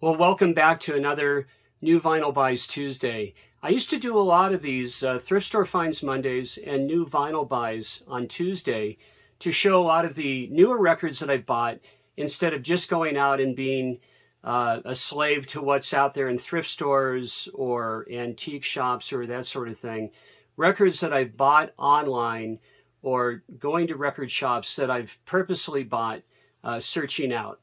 Well, welcome back to another New Vinyl Buys Tuesday. I used to do a lot of these Thrift Store Finds Mondays and New Vinyl Buys on Tuesday to show a lot of the newer records that I've bought instead of just going out and being a slave to what's out there in thrift stores or antique shops or that sort of thing. Records that I've bought online or going to record shops that I've purposely bought searching out,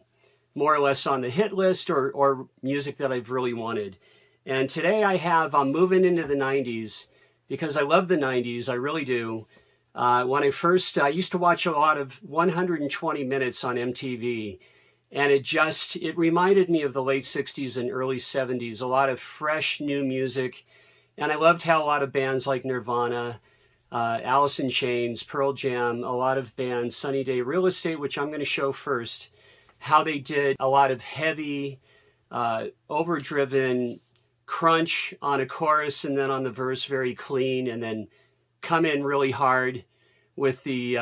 more or less on the hit list or music that I've really wanted. And today I'm moving into the 90s because I love the 90s, I really do. When I used to watch a lot of 120 Minutes on MTV, and it reminded me of the late 60s and early 70s, a lot of fresh new music. And I loved how a lot of bands like Nirvana, Alice in Chains, Pearl Jam, a lot of bands, Sunny Day Real Estate, which I'm going to show first, how they did a lot of heavy, overdriven crunch on a chorus and then on the verse very clean, and then come in really hard with the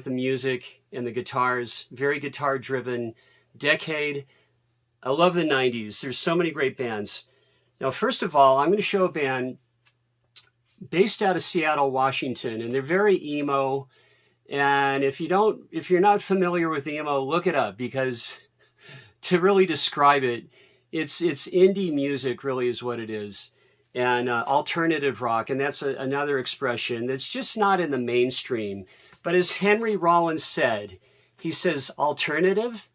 music and the guitars, very guitar driven decade. I love the 90s. There's so many great bands. Now, first of all, I'm going to show a band based out of Seattle, Washington, and they're very emo. And if you're not familiar with emo, look it up, because to really describe it, it's indie music really is what it is, and alternative rock, and that's another expression that's just not in the mainstream. But as Henry Rollins said, he says, alternative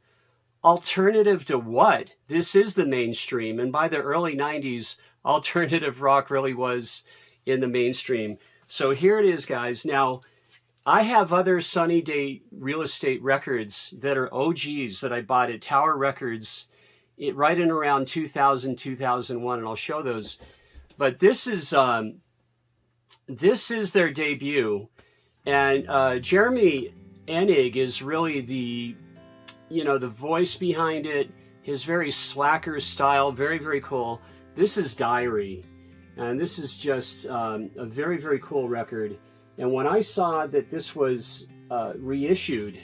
to what? This is the mainstream. And by the early 90s, alternative rock really was in the mainstream. So here it is, guys. Now, I have other Sunny Day Real Estate records that are OGs that I bought at Tower Records right in around 2000, 2001, and I'll show those. But this is their debut, and Jeremy Enig is really the voice behind it. His very slacker style, very, very cool. This is Diary, and this is just a very, very cool record. And when I saw that this was reissued,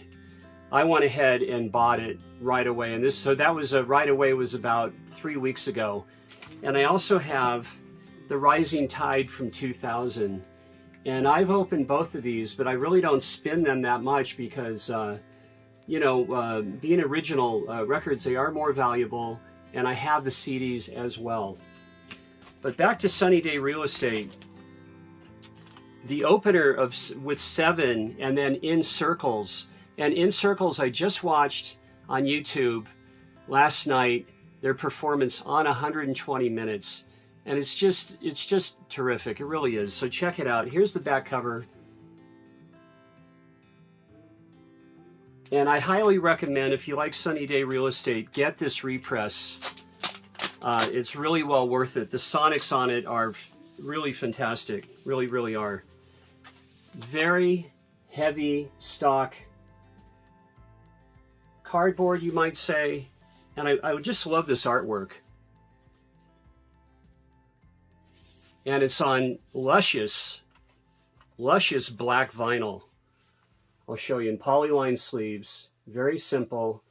I went ahead and bought it right away. And that was right away was about 3 weeks ago. And I also have the Rising Tide from 2000. And I've opened both of these, but I really don't spin them that much because, being original records, they are more valuable. And I have the CDs as well. But back to Sunny Day Real Estate. The opener with Seven, and then In Circles. And In Circles, I just watched on YouTube last night their performance on 120 Minutes. And it's just terrific. It really is. So check it out. Here's the back cover. And I highly recommend, if you like Sunny Day Real Estate, get this repress. It's really well worth it. The sonics on it are really fantastic. Really, really are. Very heavy stock cardboard, you might say. And I would just love this artwork. And it's on luscious black vinyl. I'll show you in polyline sleeves. Very simple.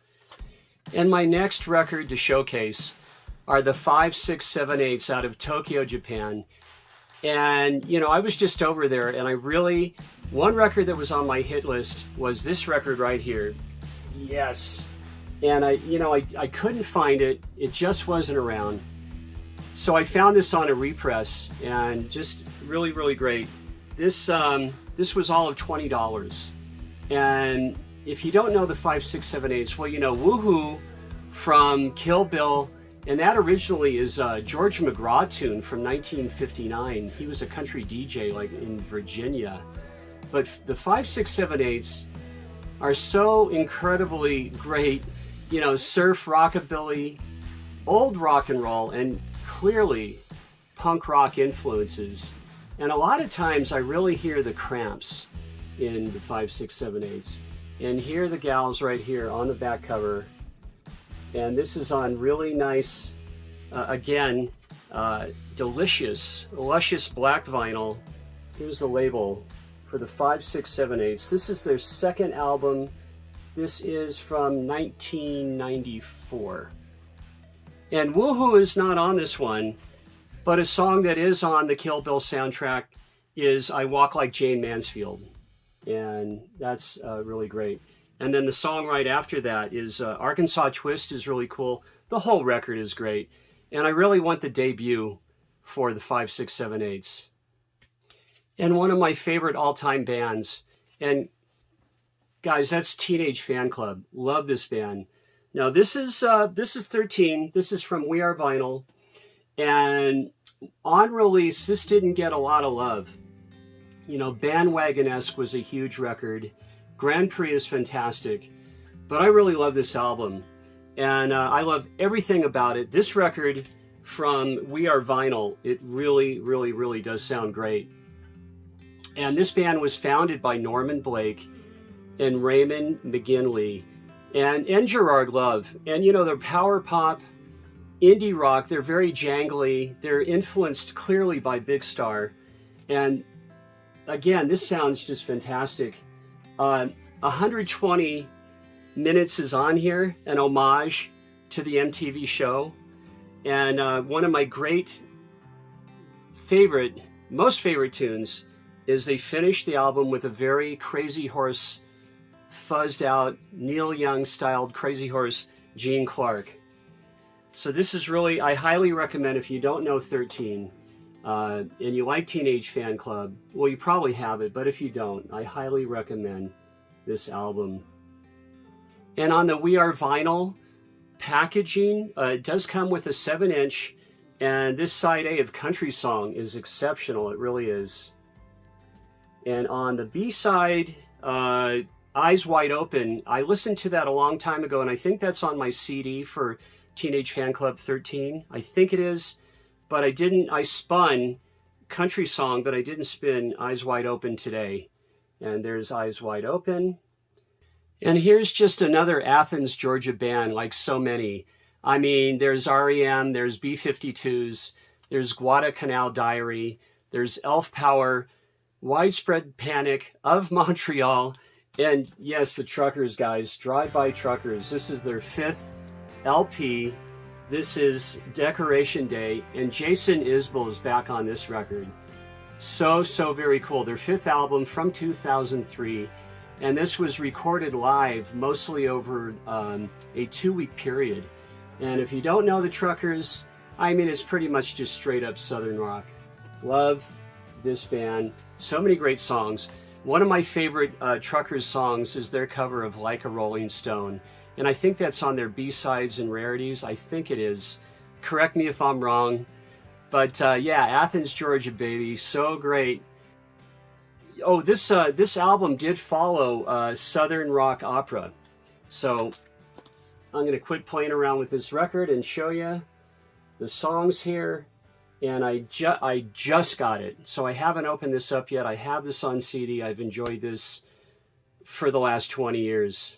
And my next record to showcase are the 5, 6, 7, 8s out of Tokyo, Japan. And, I was just over there, and one record that was on my hit list was this record right here. Yes. And I couldn't find it. It just wasn't around. So I found this on a repress, and just really, really great. This was all of $20. And if you don't know the 5, 6, 7, 8s, well, Woohoo from Kill Bill. And that originally is a George McGraw tune from 1959. He was a country DJ like in Virginia. But the 5, 6, 7, 8s are so incredibly great, surf, rockabilly, old rock and roll, and clearly punk rock influences. And a lot of times I really hear the Cramps in the 5, 6, 7, 8s. And here are the gals right here on the back cover. And this is on really nice, delicious, luscious black vinyl. Here's the label for the 5, 6, 7, 8s. This is their second album. This is from 1994. And Woohoo is not on this one, but a song that is on the Kill Bill soundtrack is I Walk Like Jane Mansfield. And that's really great. And then the song right after that is Arkansas Twist is really cool. The whole record is great. And I really want the debut for the 5, 6, 7, 8s. And one of my favorite all-time bands. And guys, that's Teenage Fanclub. Love this band. Now this is 13. This is from We Are Vinyl. And on release, this didn't get a lot of love. You know, Bandwagon-esque was a huge record. Grand Prix is fantastic. But I really love this album. And I love everything about it. This record from We Are Vinyl, it really, really, really does sound great. And this band was founded by Norman Blake and Raymond McGinley and Gerard Love. And, you know, they're power pop, indie rock. They're very jangly. They're influenced clearly by Big Star. And again, this sounds just fantastic. 120 minutes is on here, an homage to the MTV show. And one of my most favorite tunes is they finished the album with a very Crazy Horse, fuzzed out, Neil Young styled Crazy Horse, Gene Clark. So this is really, I highly recommend if you don't know 13 and you like Teenage Fanclub, well, you probably have it, but if you don't, I highly recommend this album. And on the We Are Vinyl packaging, it does come with a 7-inch, and this side A of Country Song is exceptional. It really is. And on the B side, Eyes Wide Open, I listened to that a long time ago, and I think that's on my CD for Teenage Fanclub 13. I think it is, but I spun Country Song, but I didn't spin Eyes Wide Open today. And there's Eyes Wide Open. And here's just another Athens, Georgia band, like so many. I mean, there's REM, there's B-52s, there's Guadalcanal Diary, there's Elf Power, Widespread Panic, Of Montreal, and yes, the Truckers, guys, Drive By Truckers. This is their 5th LP. This is Decoration Day, and Jason Isbell is back on this record. So very cool. Their 5th album from 2003. And this was recorded live, mostly over a 2-week period. And if you don't know the Truckers, I mean, it's pretty much just straight up Southern rock. Love this band. So many great songs. One of my favorite Truckers songs is their cover of Like a Rolling Stone. And I think that's on their B-sides and rarities. I think it is. Correct me if I'm wrong. But yeah, Athens, Georgia, baby. So great. Oh, this album did follow Southern Rock Opera. So I'm going to quit playing around with this record and show you the songs here. And I just got it. So I haven't opened this up yet. I have this on CD. I've enjoyed this for the last 20 years.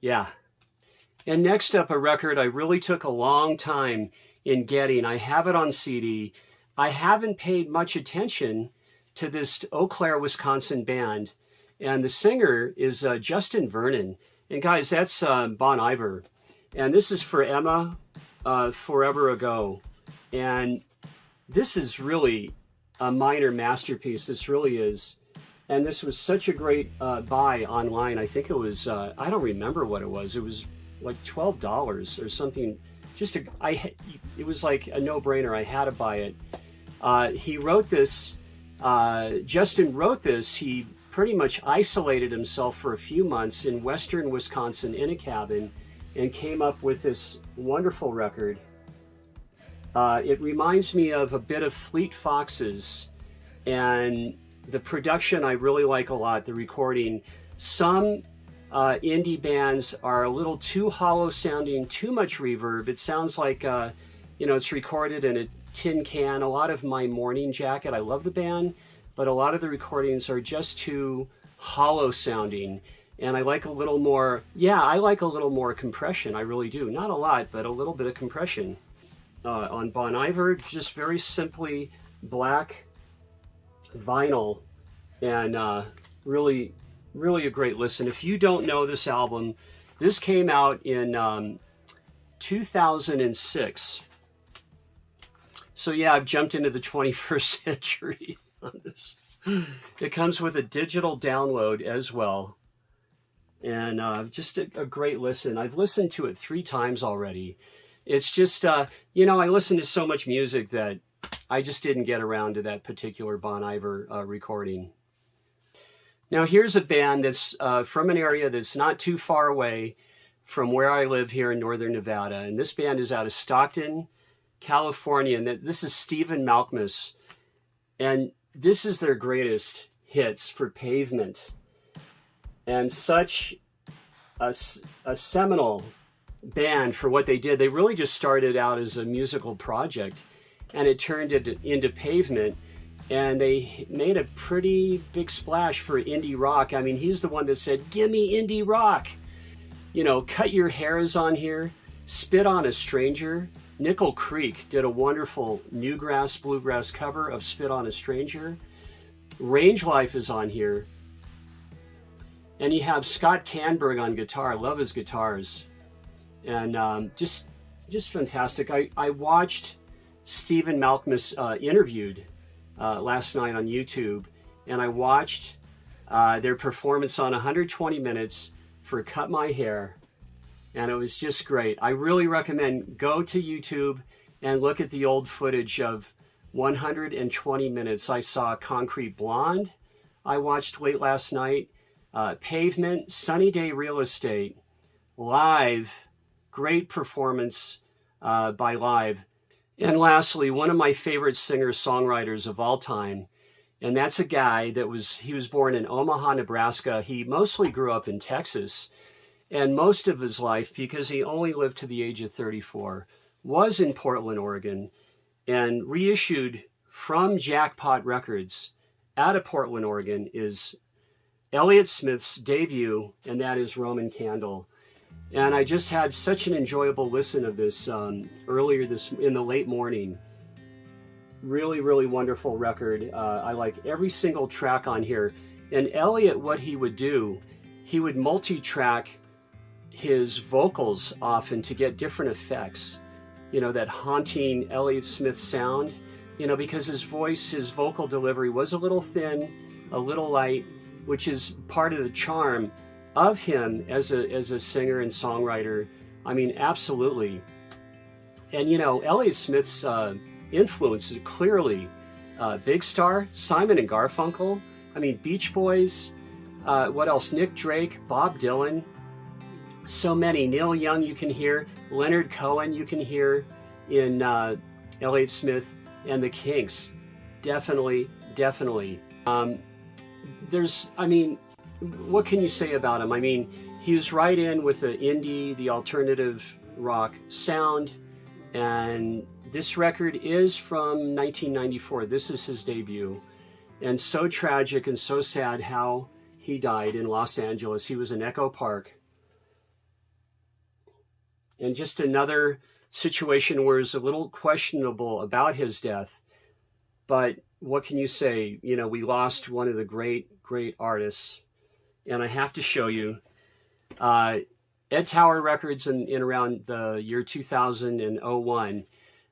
Yeah. And next up, a record I really took a long time in getting. I have it on CD. I haven't paid much attention to this Eau Claire, Wisconsin band. And the singer is Justin Vernon. And guys, that's Bon Iver. And this is For Emma, Forever Ago. And this is really a minor masterpiece. This really is. And this was such a great buy online. I think it was, I don't remember what it was. It was like $12 or something. It was like a no-brainer. I had to buy it. He wrote this. Justin wrote this. He pretty much isolated himself for a few months in western Wisconsin in a cabin and came up with this wonderful record. It reminds me of a bit of Fleet Foxes, and the production I really like a lot, the recording. Some indie bands are a little too hollow sounding, too much reverb. It sounds like, it's recorded in a tin can. A lot of My Morning Jacket, I love the band, but a lot of the recordings are just too hollow sounding. And I like a little more, compression. I really do. Not a lot, but a little bit of compression. On Bon Iver, just very simply black vinyl, and really a great listen. If you don't know this album, this came out in 2006. So yeah, I've jumped into the 21st century on this. It comes with a digital download as well. And just a great listen. I've listened to it 3 times already. It's just, you know, I listen to so much music that I just didn't get around to that particular Bon Iver recording. Now here's a band that's from an area that's not too far away from where I live here in northern Nevada. And this band is out of Stockton, California. And this is Stephen Malkmus. And this is their greatest hits for Pavement. And such a seminal band for what they did. They really just started out as a musical project, and it turned into Pavement, and they made a pretty big splash for indie rock. I mean, he's the one that said, "Give me indie rock." You know, Cut Your Hair is on here, Spit on a Stranger. Nickel Creek did a wonderful newgrass bluegrass cover of Spit on a Stranger. Range Life is on here. And you have Scott Canberg on guitar. I love his guitars. And just fantastic. I watched Stephen Malkmus interviewed last night on YouTube, and I watched their performance on 120 Minutes for Cut My Hair, and it was just great. I really recommend go to YouTube and look at the old footage of 120 Minutes. I saw Concrete Blonde I watched late last night. Pavement, Sunny Day Real Estate, live, great performance by Live. And lastly, one of my favorite singer-songwriters of all time, and that's a guy that he was born in Omaha, Nebraska. He mostly grew up in Texas, and most of his life, because he only lived to the age of 34, was in Portland, Oregon, and reissued from Jackpot Records out of Portland, Oregon, is Elliot Smith's debut, and that is Roman Candle. And I just had such an enjoyable listen of this earlier in the late morning. Really, really wonderful record. I like every single track on here. And Elliot, what he would do, he would multi-track his vocals often to get different effects. You know, that haunting Elliot Smith sound, you know, because his voice, his vocal delivery was a little thin, a little light, which is part of the charm of him as a singer and songwriter. I mean, absolutely. And, you know, Elliot Smith's influence is clearly Big Star, Simon and Garfunkel, I mean, Beach Boys, what else? Nick Drake, Bob Dylan, so many. Neil Young you can hear, Leonard Cohen you can hear in Elliot Smith, and the Kinks. Definitely. I mean, what can you say about him? I mean, he was right in with the indie, the alternative rock sound, and this record is from 1994. This is his debut, and so tragic and so sad how he died in Los Angeles. He was in Echo Park, and just another situation where it's a little questionable about his death, but what can you say? You know, we lost one of the great artists. And I have to show you, Ed Tower Records in around the year 2001,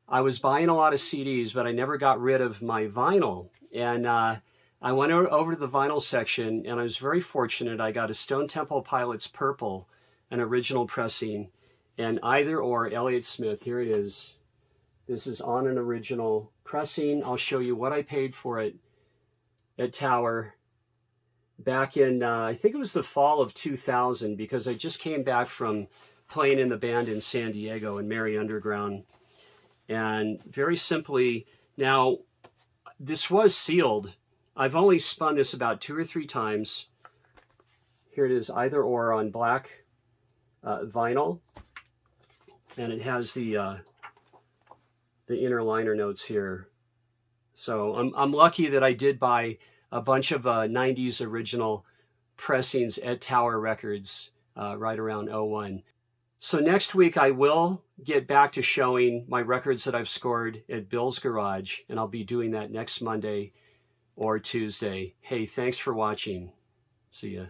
I was buying a lot of CDs, but I never got rid of my vinyl. And I went over to the vinyl section, and I was very fortunate. I got a Stone Temple Pilots Purple, an original pressing, and Either Or Elliot Smith. Here it is. This is on an original pressing. I'll show you what I paid for it at Tower back in, I think it was the fall of 2000, because I just came back from playing in the band in San Diego in Merry Underground. And very simply, now, this was sealed. I've only spun this about 2 or 3 times. Here it is, Either Or on black vinyl. And it has the inner liner notes here. So I'm lucky that I did buy a bunch of 90s original pressings at Tower Records right around 01. So next week I will get back to showing my records that I've scored at Bill's Garage, and I'll be doing that next Monday or Tuesday. Hey, thanks for watching. See ya.